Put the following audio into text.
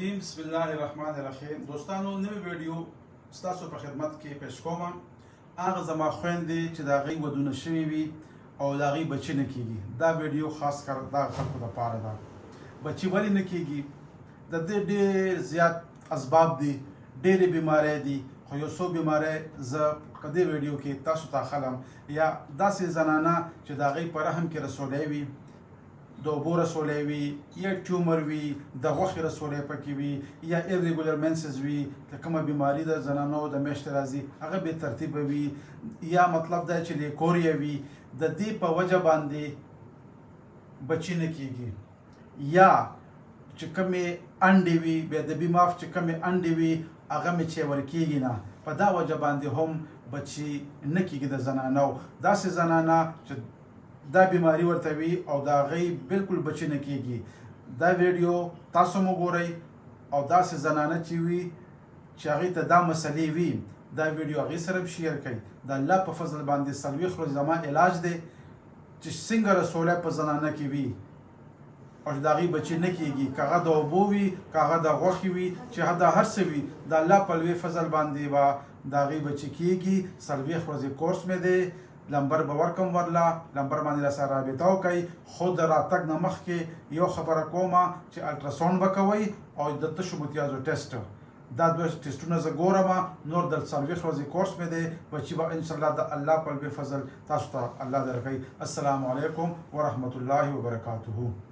الرجیم بسم الله الرحمن الرحیم. دوستانو نوې ویډیو ستاسو په خدمت کې پیش کوم. هغه زما خويندې چې دا غي ودونه شوي وي او دا غي بچی نه کیږي. دا ویډیو خاص کر دا خلکو لپاره ده. بچی ولی نه کیږي؟ د دې ډېر زیات اسباب دي، ډېرې بیماری دي، خو یو څو بیماری زه په دې ویډیو کې تاسو ته خلم. یا داسې زنانه چې دا غي په رحم کې رسولی وي، د اوبو رسولی وي، یا ټیومر وي، د غوښې رسولی پکې وي، یا ایرریګولر منسز وي، که کومه بیماري د زنانو د میاشتې راځي هغه بې ترتیبه وي، یا مطلب دا چې لیکوریا وي، د دې په وجه باندې بچی نه کیږي. یا چې کومې انډې وي، بیا د بیماف چې کومې انډې وي هغه مې چې ورکیږي نه، په دا وجه باندې هم بچی نه کیږي د زنانو. داسې زنانه چې دا بیماری ورته وي او دا غي بالکل بچی نه کیږي. دا ویډیو تاسو مو ګورئ او داسې زنانه چې وي چې هغې ته دا مسلې وي، دا ویډیو هغې سره شیر کړئ. د الله په فضل باندې 40 ورځې زما علاج دی چې څنګه رسولی په زنانه کې وي او د هغې بچی نه کیږي، که هغه د اوبو وي، که هغه د غوښې وي، چې دا هر څه وي، د الله په لوی فضل باندې به د هغې بچی کیږي. 40 ورځې کورس مې دی، نمبر به ورکم ورله، نمبر باندې راسره رابطه وکړئ. خو د راتګ نه مخکې یو خبره کومه چې الټراساونډ به کوئ او د تشو متیازو ټیسټ، دا دوه ټیسټونه زه ګورم. نور د 40 ورځې کورس مې دی، بچي به انشاءالله د الله په لوی فضل تاسو ته الله درکوي. السلام علیکم ورحمة الله وبرکاته.